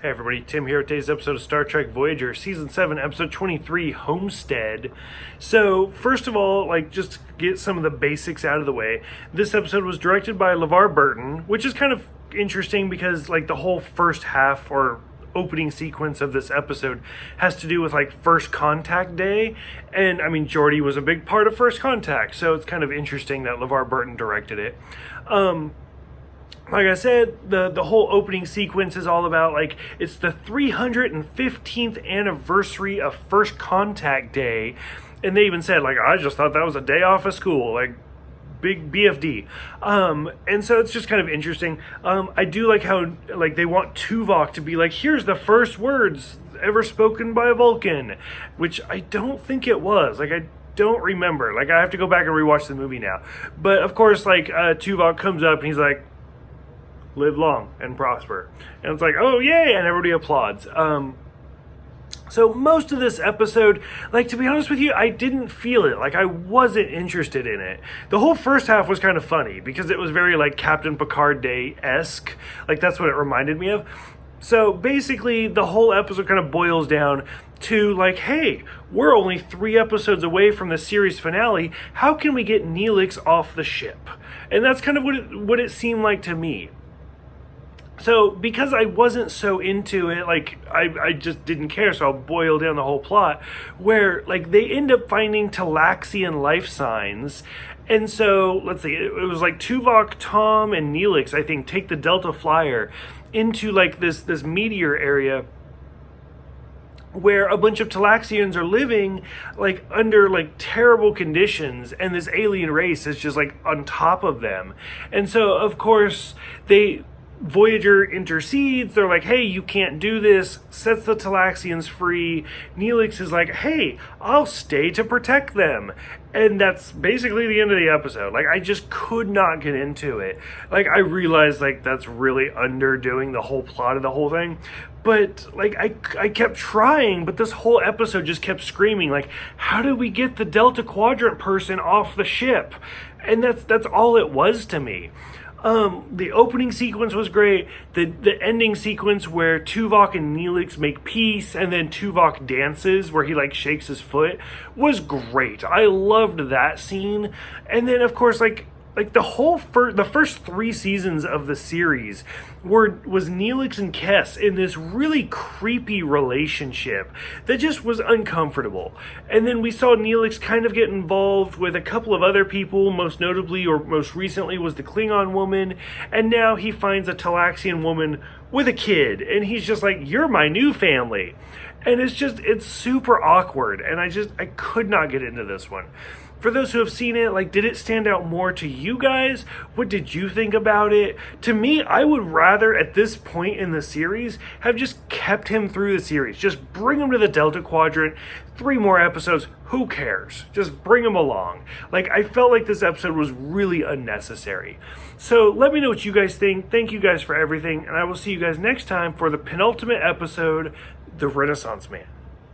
Hey everybody, Tim here with today's episode of Star Trek Voyager, Season 7, Episode 23, Homestead. So, first of all, just to get some of the basics out of the way, this episode was directed by LeVar Burton, which is kind of interesting because, the whole first half, or opening sequence of this episode has to do with, First Contact Day, and, Geordi was a big part of First Contact, so it's kind of interesting that LeVar Burton directed it. Like I said, the whole opening sequence is all about, it's the 315th anniversary of First Contact Day, and they even said, I just thought that was a day off of school, big BFD. And so it's just kind of interesting. I do like how, they want Tuvok to be here's the first words ever spoken by a Vulcan, which I don't think it was. I don't remember. I have to go back and rewatch the movie now. But, of course, Tuvok comes up and he's like, live long and prosper. And it's oh, yay, and everybody applauds. So most of this episode, to be honest with you, I didn't feel it. I wasn't interested in it. The whole first half was kind of funny because it was very, Captain Picard Day-esque. That's what it reminded me of. So basically, the whole episode kind of boils down to, hey, we're only 3 episodes away from the series finale. How can we get Neelix off the ship? And that's kind of what it seemed like to me. So, because I wasn't so into it, I just didn't care, so I'll boil down the whole plot, where, they end up finding Talaxian life signs, and so, let's see, it was Tuvok, Tom, and Neelix, I think, take the Delta Flyer into, this meteor area, where a bunch of Talaxians are living, under, terrible conditions, and this alien race is just, on top of them. And so, of course, Voyager intercedes. They're hey, you can't do this, sets the Talaxians free. Neelix is hey, I'll stay to protect them. And that's basically the end of the episode. I just could not get into it. I realized, that's really underdoing the whole plot of the whole thing. But, I kept trying, but this whole episode just kept screaming, how do we get the Delta Quadrant person off the ship? And that's all it was to me. The opening sequence was great. The ending sequence where Tuvok and Neelix make peace and then Tuvok dances where he shakes his foot was great. I loved that scene. And then of course the first 3 seasons of the series was Neelix and Kes in this really creepy relationship that just was uncomfortable. And then we saw Neelix kind of get involved with a couple of other people, most notably or most recently was the Klingon woman, and now he finds a Talaxian woman with a kid, and he's just you're my new family. And it's super awkward, and I could not get into this one. For those who have seen it, did it stand out more to you guys? What did you think about it? To me, I would rather, at this point in the series, have just kept him through the series. Just bring him to the Delta Quadrant. 3 more episodes, who cares? Just bring him along. I felt like this episode was really unnecessary. So let me know what you guys think. Thank you guys for everything, and I will see you guys next time for the penultimate episode, The Renaissance Man.